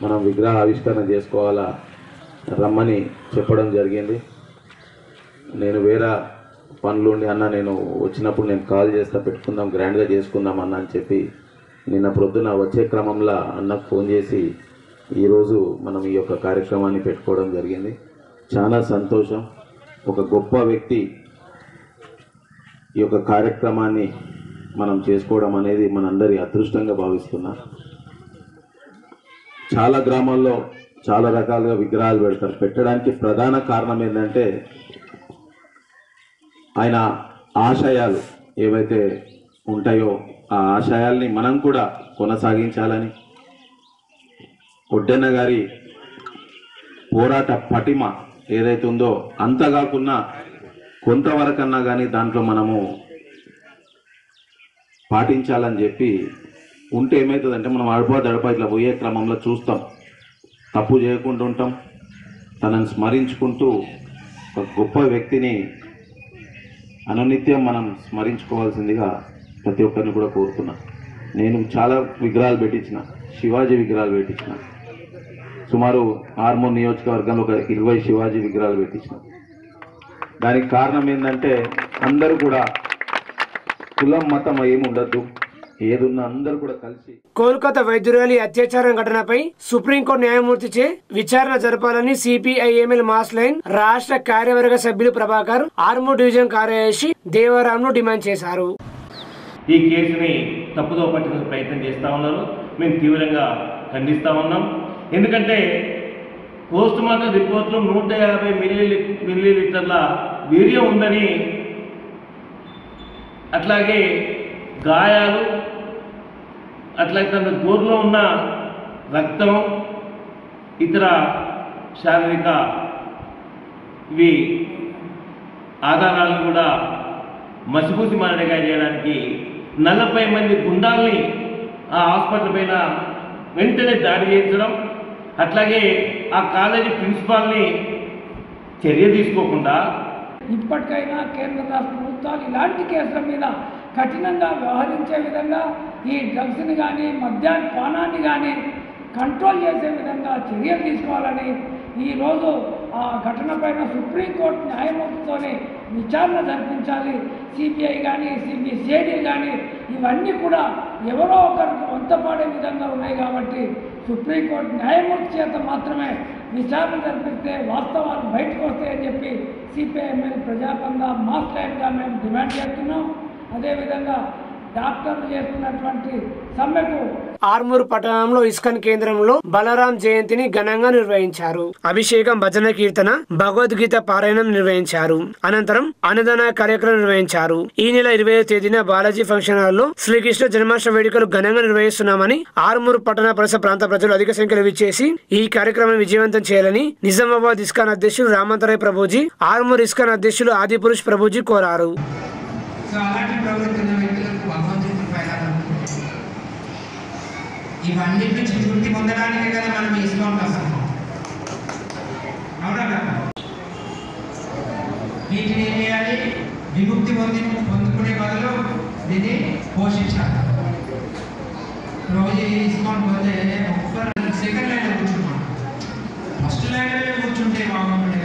మనం విగ్రహ ఆవిష్కరణ చేసుకోవాలా రమ్మని చెప్పడం జరిగింది. నేను వేరే పనులు ఉండి, అన్న నేను వచ్చినప్పుడు నేను కాల్ చేస్తా, పెట్టుకుందాం, గ్రాండ్గా చేసుకుందాం అన్న అని చెప్పి నిన్న ప్రొద్దున వచ్చే క్రమంలో అన్నకు ఫోన్ చేసి ఈరోజు మనం ఈ యొక్క కార్యక్రమాన్ని పెట్టుకోవడం జరిగింది. చాలా సంతోషం. ఒక గొప్ప వ్యక్తి ఈ యొక్క కార్యక్రమాన్ని మనం చేసుకోవడం అనేది మనందరి అదృష్టంగా భావిస్తున్నా. చాలా గ్రామాల్లో చాలా రకాలుగా విగ్రహాలు పెడతారు. పెట్టడానికి ప్రధాన కారణం ఏంటంటే ఆయన ఆశయాలు ఏవైతే ఉంటాయో ఆ ఆశయాల్ని మనం కూడా కొనసాగించాలని, ఒడ్డెన్న గారి పోరాట పటిమ ఏదైతే ఉందో అంత కాకున్నా కొంతవరకన్నా కానీ దాంట్లో మనము పాటించాలని చెప్పి ఉంటే ఏమవుతుందంటే మనం అడపా ఇట్లా పోయే క్రమంలో చూస్తాం, తప్పు చేయకుండా ఉంటాం. తనని స్మరించుకుంటూ ఒక గొప్ప వ్యక్తిని అనునిత్యం మనం స్మరించుకోవాల్సిందిగా ప్రతి ఒక్కరిని కూడా కోరుతున్నా. నేను చాలా విగ్రహాలు పెట్టించిన, శివాజీ విగ్రహాలు పెట్టించిన, సుమారు ఆర్మూర్ నియోజకవర్గంలో ఒక 20 శివాజీ విగ్రహాలు పెట్టించిన. దానికి కారణం ఏంటంటే అందరూ కూడా కులం మతం ఏమి ఉండద్దు, ఏదున్నా అందరూ కూడా కలిసి. కోల్కతా వైద్యురాలి అత్యాచారం ఘటనపై సుప్రీంకోర్టు న్యాయమూర్తిచే విచారణ జరపాలని సిపిఐఎంఎల్ మాస్ లైన్ రాష్ట్ర కార్యవర్గ సభ్యులు ప్రభాకర్ ఆర్మూర్ డివిజన్ కార్యదర్శి దేవరాంను డిమాండ్ చేశారు. ఈ కేసుని తప్పుదో పట్టిన ప్రయత్నం చేస్తూ ఉన్నారు. మేము తీవ్రంగా ఖండిస్తూ ఉన్నాం. ఎందుకంటే పోస్ట్ మార్టం రిపోర్ట్లో 150 మిల్లీలీటర్ల వీర్యం ఉందని, అట్లాగే గాయాలు, అట్లాగే తన గోరులో ఉన్న రక్తం, ఇతర శారీరక ఇవి ఆధారాలను కూడా మసిపూసి మారడిగా చేయడానికి 40 మంది గుండాల్ని ఆ హాస్పిటల్ పైన వెంటనే దాడి చేయించడం, అట్లాగే ఆ కాలేజీ ప్రిన్సిపాల్ని చర్య తీసుకోకుండా ఇప్పటికైనా కేంద్ర రాష్ట్ర ప్రభుత్వాలు ఇలాంటి కేసుల మీద కఠినంగా వ్యవహరించే విధంగా ఈ డ్రగ్స్ని కానీ మద్యాన్ని పానాన్ని కానీ కంట్రోల్ చేసే విధంగా చర్యలు తీసుకోవాలని ఈరోజు ఆ ఘటన పైన సుప్రీంకోర్టు న్యాయమూర్తితోనే విచారణ జరిపించాలి. సిబిఐ కానీ సిబిసిఐడి కానీ ఇవన్నీ కూడా ఎవరో ఒకరికి వంతపాడే విధంగా ఉన్నాయి కాబట్టి సుప్రీంకోర్టు న్యాయమూర్తి చేత మాత్రమే విచారణ జరిపిస్తే వాస్తవాలు బయటకు వస్తాయని చెప్పి సిపిఐఎంఎల్ ప్రజాబంధ మాస్ లైన్గా మేము డిమాండ్ చేస్తున్నాం. అదేవిధంగా డాక్టర్లు చేస్తున్నటువంటి సమ్మెకు ఆర్మూర్ పట్టణంలో ఇస్కాన్ కేంద్రంలో బలరాం జయంతిని ఘనంగా నిర్వహించారు. అభిషేకం, భజన కీర్తన, భగవద్గీత పారాయణం నిర్వహించారు. అనంతరం అన్నదాన కార్యక్రమం నిర్వహించారు. ఈ నెల 20వ తేదీన బాలాజీ ఫంక్షన్ హాల్లో శ్రీకృష్ణ జన్మాష్టమి వేడుకలు ఘనంగా నిర్వహిస్తున్నామని ఆర్మూర్ పట్టణ పరిసర ప్రాంత ప్రజలు అధిక సంఖ్యలో విచ్చేసి ఈ కార్యక్రమం విజయవంతం చేయాలని నిజామాబాద్ ఇస్కాన్ అధ్యక్షులు రామంతరాయ్ ప్రభుజీ, ఆర్మూర్ ఇస్కాన్ అధ్యక్షులు ఆదిపురుష్ ప్రభుజీ కోరారు. ఇవన్నీ నుంచి విముక్తి పొందడానికే కదా మనం ఇస్కాన్ వస్తాం. అవునా కదా? వీటిని ఏం చేయాలి? విముక్తి పొందుకునే బదులు దీన్ని పోషించాలి. రోజు ఇస్కాన్ పోతే ఒక్క సెకండ్ లైన్లో కూర్చుంటాం. ఫస్ట్ లైన్లో కూర్చుంటే బాగుంటుంది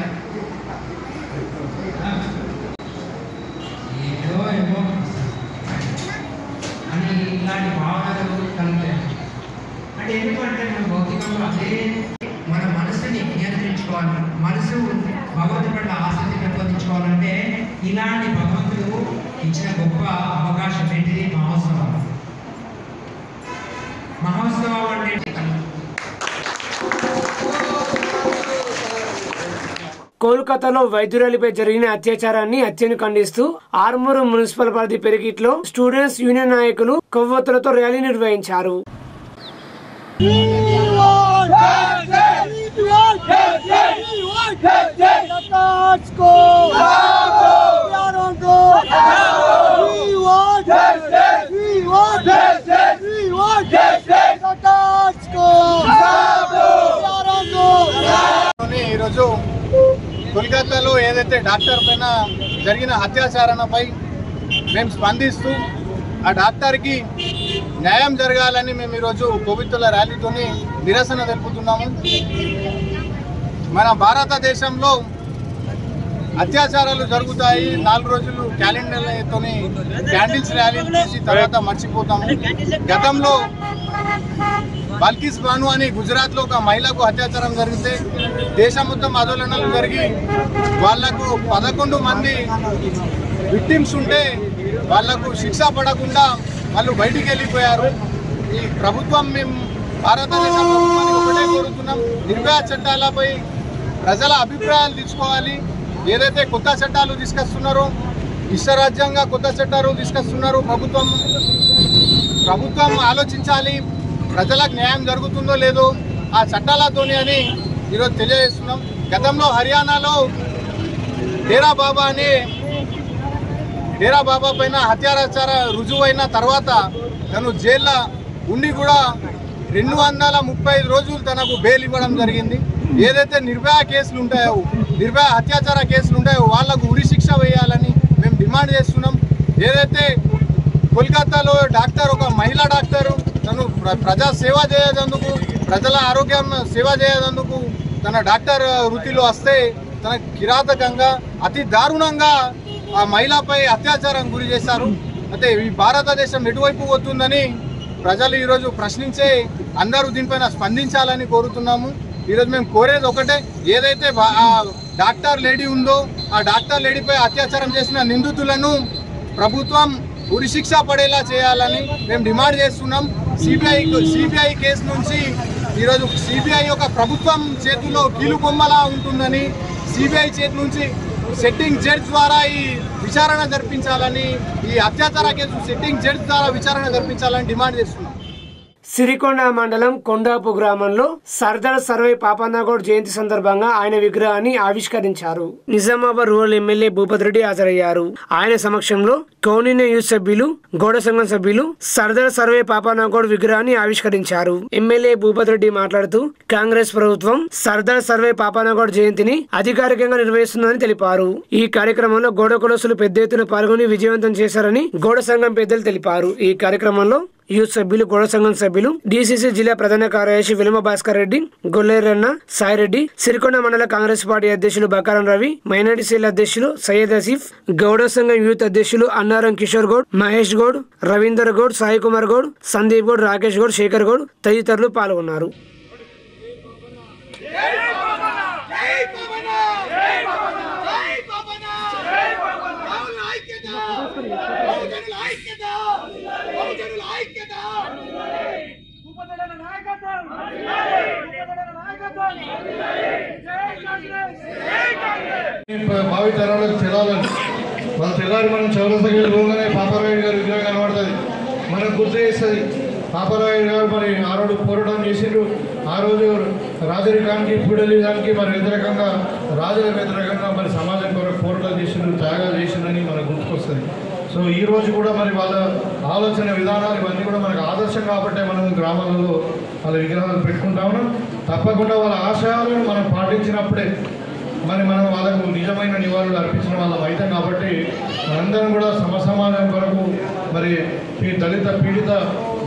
ఇలాంటి భగవంతుడు ఇచ్చిన గొప్ప అవకాశం ఏంటిది? మహోత్సవం. మహోత్సవం అంటే కోల్కతాలో వైద్యురాలిపై జరిగిన అత్యాచారాన్ని హత్యను ఖండిస్తూ ఆర్మూరు మున్సిపల్ పరిధి పెరిగిట్లో స్టూడెంట్స్ యూనియన్ నాయకులు కొవ్వొత్తులతో ర్యాలీ నిర్వహించారు. ఈరోజు కోల్కతాలో ఏదైతే డాక్టర్ పైన జరిగిన అత్యాచారంపై మేము స్పందిస్తూ ఆ డాక్టర్కి న్యాయం జరగాలని మేము ఈరోజు కొవ్వొత్తుల ర్యాలీతో నిరసన తెలుపుతున్నాము. మన భారతదేశంలో అత్యాచారాలు జరుగుతాయి, 4 రోజులు క్యాలెండర్లతో క్యాండిల్స్ ర్యాలీ చేసి తర్వాత మర్చిపోతాము. గతంలో బల్కిస్ బాను అని గుజరాత్లో ఒక మహిళకు అత్యాచారం జరిగితే దేశం మొత్తం ఆందోళనలు జరిగి వాళ్లకు 11 మంది విక్టిమ్స్ ఉంటే వాళ్లకు శిక్ష పడకుండా వాళ్ళు బయటికి వెళ్ళిపోయారు. ఈ ప్రభుత్వం మేము భారతదేశం ప్రభుత్వాన్ని ఒకటే కోరుతున్నాం, నిర్భయ చట్టాలపై ప్రజల అభిప్రాయాలు తీసుకోవాలి. ఏదైతే కొత్త చట్టాలు తీసుకొస్తున్నారో, ఇష్టరాజ్యంగా కొత్త చట్టాలు తీసుకొస్తున్నారు, ప్రభుత్వం ఆలోచించాలి ప్రజలకు న్యాయం జరుగుతుందో లేదో ఆ చట్టాలతోనే అని ఈరోజు తెలియజేస్తున్నాం. గతంలో హర్యానాలో డేరా బాబా పైన హత్యాచార రుజువు అయిన తర్వాత తను జైల్లో ఉండి కూడా 235 రోజులు తనకు బెయిల్ ఇవ్వడం జరిగింది. ఏదైతే నిర్భయ కేసులు ఉంటాయో, నిర్భయ అత్యాచార కేసులు ఉంటాయో వాళ్లకు ఉరి శిక్ష వేయాలని మేము డిమాండ్ చేస్తున్నాం. ఏదైతే కోల్కతాలో డాక్టర్, ఒక మహిళా డాక్టరు, తను ప్రజా సేవ చేయనందుకు, ప్రజల ఆరోగ్యం సేవ చేయనందుకు తన డాక్టర్ వృత్తిలో వస్తే తన కిరాతకంగా అతి దారుణంగా ఆ మహిళపై అత్యాచారం గురి చేశారు. అయితే ఈ భారతదేశం ఎటువైపు పోతుందని ప్రజలు ఈరోజు ప్రశ్నించే అందరూ దీనిపైన స్పందించాలని కోరుతున్నాము. ఈరోజు మేము కోరేది ఒకటే, ఏదైతే ఆ డాక్టర్ లేడీ ఉందో ఆ డాక్టర్ లేడీపై అత్యాచారం చేసిన నిందితులను ప్రభుత్వం ఉరిశిక్ష పడేలా చేయాలని మేము డిమాండ్ చేస్తున్నాం. సిబిఐ కేసు నుంచి ఈరోజు సిబిఐ ఒక ప్రభుత్వం చేతుల్లో కీలుబొమ్మలా ఉంటుందని, సిబిఐ చేతి నుంచి సెట్టింగ్ జడ్జ్ ద్వారా ఈ విచారణ జరిపించాలని, ఈ అత్యాచార కేసు సెట్టింగ్ జడ్జ్ ద్వారా విచారణ జరిపించాలని డిమాండ్ చేస్తున్నాం. సిరికొండ మండలం కొండాపు గ్రామంలో సర్దార్ సర్వై పాపన్నగౌడ్ జయంతి సందర్భంగా ఆయన విగ్రహాన్ని ఆవిష్కరించారు. నిజామాబాద్ రూరల్ ఎమ్మెల్యే భూపతి రెడ్డి హాజరయ్యారు. ఆయన సమక్షంలో కౌనిన్య యూత్ సభ్యులు, గౌడ సంఘం సభ్యులు సర్దార్ సర్వై పాపన్నగౌడ్ విగ్రహాన్ని ఆవిష్కరించారు. ఎమ్మెల్యే భూపతి రెడ్డి మాట్లాడుతూ కాంగ్రెస్ ప్రభుత్వం సర్దార్ సర్వై పాపన్నగౌడ్ జయంతిని అధికారికంగా నిర్వహిస్తుందని తెలిపారు. ఈ కార్యక్రమంలో గౌడ కులస్తులు పెద్ద ఎత్తున పాల్గొని విజయవంతం చేశారని గౌడ సంఘం పెద్దలు తెలిపారు. ఈ కార్యక్రమంలో యూత్ సభ్యులు, గౌడ సంఘం సభ్యులు, డిసిసి జిల్లా ప్రధాన కార్యదర్శి విలమ భాస్కర్ రెడ్డి, గొల్లేరన్న సాయిరెడ్డి, సిరికొండ మండల కాంగ్రెస్ పార్టీ అధ్యక్షులు బకారం రవి, మైనార్టీ సెల్ అధ్యక్షులు సయ్యద్ ఆసిఫ్, గౌడ సంఘం యూత్ అధ్యక్షులు అన్నారం కిషోర్ గౌడ్, మహేష్ గౌడ్, రవీందర్ గౌడ్, సాయి కుమార్ గౌడ్, సందీప్ గౌడ్, రాకేష్ గౌడ్, శేఖర్ గౌడ్ తదితరులు పాల్గొన్నారు. భావి తరాలకు తెలాలని మన తెల్లారి మనం చౌరస్తకి పోగానే పాపారాయుడు గారి విగ్రహం కనబడుతుంది, మనకు గుర్తు చేస్తుంది. పాపారాయుడు గారు మరి ఆ రోజు పోరాటం చేసిండ్రు. ఆ రోజు రాజరికానికి, ఫ్యూడలిజానికి మరి వ్యతిరేకంగా, రాజులకు వ్యతిరేకంగా మరి సమాజం కొరకు పోరాటం చేసిండ్రు, త్యాగాలు చేసిండ్రని మనకు గుర్తుకొస్తుంది. సో ఈ రోజు కూడా మరి వాళ్ళ ఆలోచన విధానాలు ఇవన్నీ కూడా మనకు ఆదర్శం కాబట్టి మనం గ్రామాలలో వాళ్ళ విగ్రహాలు పెట్టుకుంటా ఉన్నాం. తప్పకుండా వాళ్ళ ఆశయాలను మనం పాటించినప్పుడే మరి మనం వాళ్ళకు నిజమైన నివాళులు అర్పించిన వాళ్ళం అవుతాం. కాబట్టి మనందరం కూడా సమాజం కొరకు, మరి దళిత పీడిత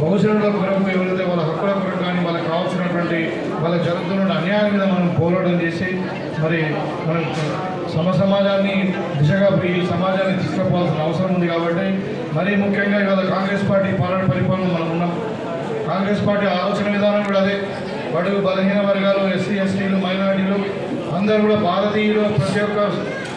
బహుజనుల కొరకు, ఎవరైతే వాళ్ళ హక్కుల కొరకు కానీ వాళ్ళకి కావాల్సినటువంటి వాళ్ళకి జరుగుతున్న అన్యాయం మీద మనం పోరాటం చేసి మరి మనం సమాజాన్ని దిశగా ఈ సమాజాన్ని తీసుకుపోవాల్సిన అవసరం ఉంది. కాబట్టి మరీ ముఖ్యంగా ఇవాళ కాంగ్రెస్ పార్టీ పరిపాలన మనం ఉన్నాం. కాంగ్రెస్ పార్టీ ఆలోచన విధానం కూడా అదే. బడుగు బలహీన వర్గాలు, ఎస్సీ ఎస్టీలు, మైనారిటీలు అందరూ కూడా భారతీయులు, ప్రతి ఒక్క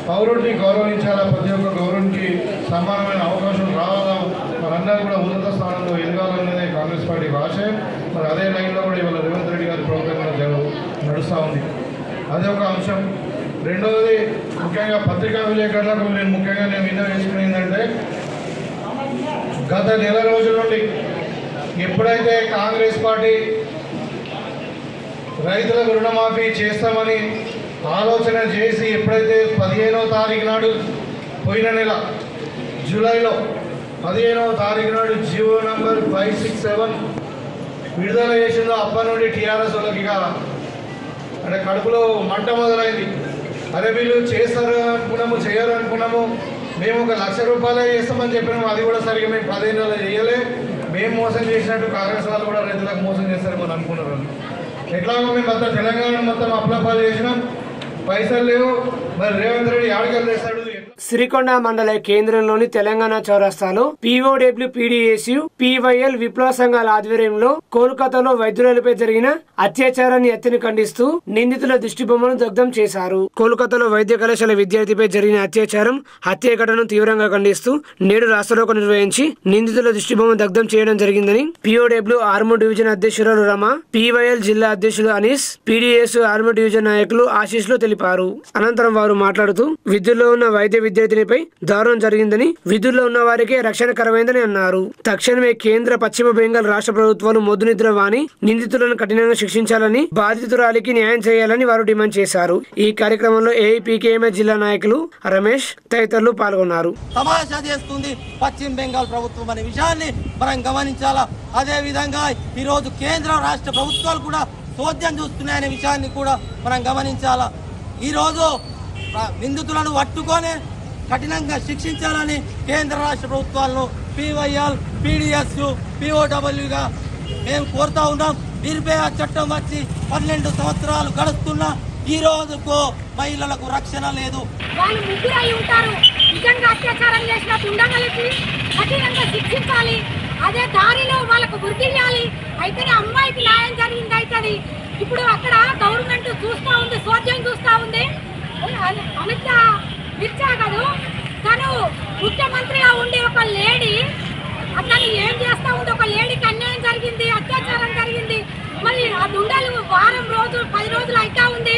పౌరుడిని గౌరవించాలా, ప్రతి ఒక్క గౌరవునికి సమానమైన అవకాశం రావాలా, మనందరూ కూడా ఉన్నత స్థానంలో ఎదగాలన్నదే కాంగ్రెస్ పార్టీ ఆశయం. మరి అదే లైన్లో కూడా ఇవాళ రేవంత్ రెడ్డి గారి ప్రభుత్వం కూడా నడుస్తూ ఉంది. అదే ఒక అంశం. రెండవది ముఖ్యంగా పత్రికా విలేకరులకు నేను విన్నవించుకునేది ఏంటంటే, గత నెల రోజుల నుండి ఎప్పుడైతే కాంగ్రెస్ పార్టీ రైతులకు రుణమాఫీ చేస్తామని ఆలోచన చేసి ఎప్పుడైతే 15వ తారీఖు నాడు పోయిన నెల జూలైలో 15వ తారీఖు నాడు జియో నంబర్ 567 విడుదల చేసిందో అప్పటి నుండి టీఆర్ఎస్ వాళ్ళకి ఇక అంటే కడుపులో మంట మొదలైంది. అరే వీళ్ళు చేస్తారు అనుకున్నాము, చేయరు అనుకున్నాము, మేము ₹1,00,000 చేస్తామని చెప్పినాము, అది కూడా సరిగ్గా మేము 15 నెలలు చేయలే, మేము మోసం చేసినట్టు కాంగ్రెస్ వాళ్ళు కూడా రైతులకు మోసం చేస్తారని మనం అనుకున్నారు. ఎట్లాగో మేము మొత్తం తెలంగాణ మొత్తం అప్లపాలు చేసినాం, పైసలు లేవు, మరి రేవంత్ రెడ్డి ఆడికలు చేస్తాడు. సిరికొండ మండల కేంద్రంలోని తెలంగాణ చౌరస్తాలో POW PDSU PYL విప్లవ సంఘాల ఆధ్వర్యంలో కోల్కతాలో వైద్యులపై జరిగిన అత్యాచారాన్ని ఎత్తిని ఖండిస్తూ నిందితుల దిష్టిబొమ్మను దగ్ధం చేశారు. కోల్కతాలో వైద్య కళాశాల విద్యార్థిపై జరిగిన అత్యాచారం, హత్య ఘటనను తీవ్రంగా ఖండిస్తూ నేడు రాస్తారోకో నిర్వహించి నిందితుల దిష్టిబొమ్మను దగ్ధం చేయడం జరిగిందని POW ఆర్మూర్ డివిజన్ అధ్యక్షురాలు రమ, PYL జిల్లా అధ్యక్షులు అనీస్, PDSU ఆర్మూర్ డివిజన్ నాయకులు ఆశీస్లు తెలిపారు. అనంతరం వారు మాట్లాడుతూ విధుల్లో ఉన్న వైద్య విద్యార్థినిపై దారుణం జరిగిందని, విధుల్లో ఉన్న వారికే రక్షణకరమైందని అన్నారు. తక్షణమే కేంద్ర, పశ్చిమ బెంగాల్ రాష్ట్ర ప్రభుత్వాలు మొద్దు నిద్ర వాణి నిందితులను కఠినంగా శిక్షించాలని, బాధితురాలికి న్యాయం చేయాలని వారు డిమాండ్ చేశారు. ఈ కార్యక్రమంలో AIPKMS జిల్లా నాయకులు రమేష్ తదితరులు పాల్గొన్నారు. తమాషా చేస్తుంది పశ్చిమ బెంగాల్ ప్రభుత్వం అనే విషయాన్ని మనం గమనించాలా. అదే విధంగా ఈరోజు కేంద్ర రాష్ట్ర ప్రభుత్వాలు కూడా చోద్యం చూస్తున్నాయనే విషయాన్ని కూడా మనం గమనించాలా. ఈరోజు నిందితులను పట్టుకొని కఠినంగా శిక్షించాలని కేంద్ర రాష్ట్ర ప్రభుత్వాలను PYL PDSU POWగా మేము కోరుతా ఉన్నాం. నిర్భయ చట్టం వచ్చి 12 సంవత్సరాలు గడుస్తున్నా ఈ రోజుకు మహిళలకు రక్షణ లేదు. వాళ్ళు ముగ్గురై ఉంటారు. నిజంగా అత్యాచారం చేసిన దుండగులకి కఠినంగా శిక్షించాలి. అదే దారిలో వాళ్ళకు గుర్తించాలి. అయితేనే అమ్మాయికి న్యాయం జరిగింది అవుతుంది. ఇప్పుడు అక్కడ గవర్నమెంట్ చూస్తూ ఉంది, చోద్యం చూస్తూ ఉంది. అమిత్ మిర్చా కాదు, తను ముఖ్యమంత్రిగా ఉండి ఒక లేడీ అతను ఏం చేస్తా ఉంది, ఒక లేడీకి అన్యాయం జరిగింది, అత్యాచారం జరిగింది. మరి ఆ దుండలు వారం రోజులు 10 రోజులు అయితా ఉంది.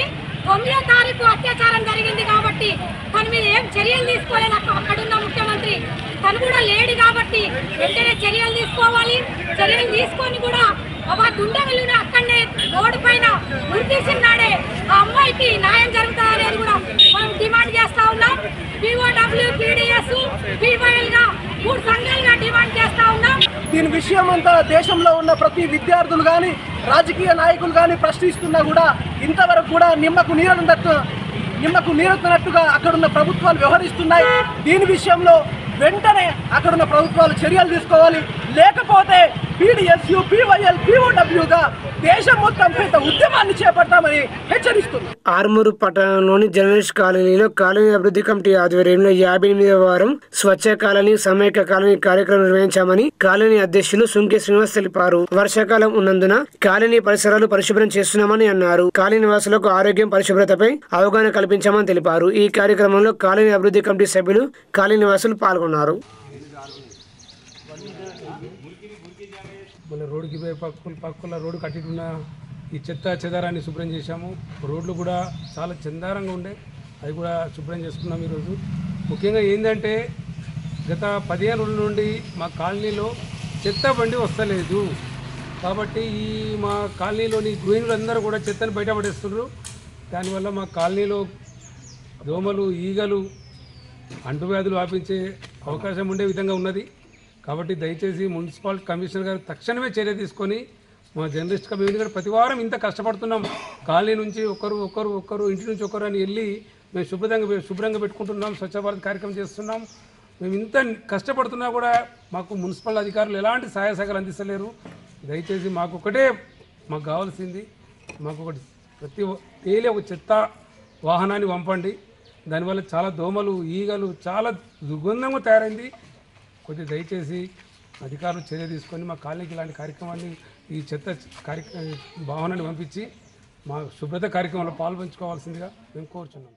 9వ తారీఖు అత్యాచారం జరిగింది కాబట్టి తన మీద ఏం చర్యలు తీసుకోలేదు అక్కడున్న ముఖ్యమంత్రి. తను కూడా లేడీ కాబట్టి వెంటనే చర్యలు తీసుకోవాలి. చర్యలు తీసుకొని కూడా ఆ దుండగులను అక్కడనే రోడ్డు పైన గుర్తించినాడే ఆ అమ్మాయికి న్యాయం జరుగుతుంది అని కూడా మనం డిమాండ్ చేస్తా ఉన్నాం. POW PDSU PYL గా 3 సంఘాలుగా డిమాండ్ చేస్తా ఉన్నాం. దీని విషయం అంతా దేశంలో ఉన్న ప్రతి విద్యార్థులు కానీ, రాజకీయ నాయకులు కానీ ప్రశ్నిస్తున్నా కూడా ఇంతవరకు కూడా నిమ్మకు నీరెత్తినట్టుగా అక్కడున్న ప్రభుత్వాలు వ్యవహరిస్తున్నాయి. దీని విషయంలో వెంటనే అక్కడున్న ప్రభుత్వాలు చర్యలు తీసుకోవాలి. లేకపోతే PDSU PYL POWగా దేశం మొత్తం పెద్ద ఉద్యమాన్ని చేపడతామని హెచ్చరిస్తుంది. ఆర్మూరు పట్టణంలోని జర్నలిస్ట్ కాలనీలో కాలనీ అభివృద్ధి కమిటీ ఆధ్వర్యంలో 58వ వారం స్వచ్ఛ కాలనీ సమైక్య కాలనీ కార్యక్రమం నిర్వహించామని కాలనీ అధ్యక్షులు సుంకే శ్రీనివాస్ తెలిపారు. వర్షాకాలం ఉన్నందున కాలనీ పరిసరాలు పరిశుభ్రం చేస్తున్నామని అన్నారు. కాలనీ నివాసులకు ఆరోగ్యం, పరిశుభ్రతపై అవగాహన కల్పించామని తెలిపారు. ఈ కార్యక్రమంలో కాలనీ అభివృద్ధి కమిటీ సభ్యులు, కాలనీ నివాసులు పాల్గొన్నారు. మన రోడ్డుకి పక్కల రోడ్డు కట్టిటున్న ఈ చెత్త చెదారాన్ని శుభ్రం చేశాము. రోడ్లు కూడా చాలా చందారంగా ఉండే, అవి కూడా శుభ్రం చేసుకున్నాం. ఈరోజు ముఖ్యంగా ఏంటంటే గత 15 రోజుల నుండి మా కాలనీలో చెత్త బండి వస్తలేదు. కాబట్టి ఈ మా కాలనీలోని గృహిణులందరూ కూడా చెత్తను బయటపడేస్తున్నారు. దానివల్ల మా కాలనీలో దోమలు, ఈగలు, అంటువ్యాధులు వ్యాపించే అవకాశం ఉండే విధంగా ఉన్నది. కాబట్టి దయచేసి మున్సిపల్ కమిషనర్ గారు తక్షణమే చర్య తీసుకొని మా జర్నలిస్ట్ కమ్యూనిటీ గారు ప్రతి వారం ఇంత కష్టపడుతున్నాం. కాలనీ నుంచి ఒకరు ఇంటి నుంచి ఒకరు అని వెళ్ళి మేము శుభ్రంగా పెట్టుకుంటున్నాం. స్వచ్ఛ భారత్ కార్యక్రమం చేస్తున్నాం. మేము ఇంత కష్టపడుతున్నా కూడా మాకు మున్సిపల్ అధికారులు ఎలాంటి సహాయ సహకారాలు అందిస్తలేరు. దయచేసి మాకు కావాల్సింది మాకు ఒకటి తేలి ఒక చెత్త వాహనాన్ని పంపండి. దానివల్ల చాలా దోమలు, ఈగలు చాలా దుర్గంధంగా తయారైంది. కొద్దిగా దయచేసి అధికారులు చర్య తీసుకొని మా కాలనీకి ఇలాంటి కార్యక్రమాన్ని, ఈ చెత్త వాహనాన్ని పంపించి మా శుభ్రత కార్యక్రమంలో పాల్పంచుకోవాల్సిందిగా మేము కోరుచున్నాం.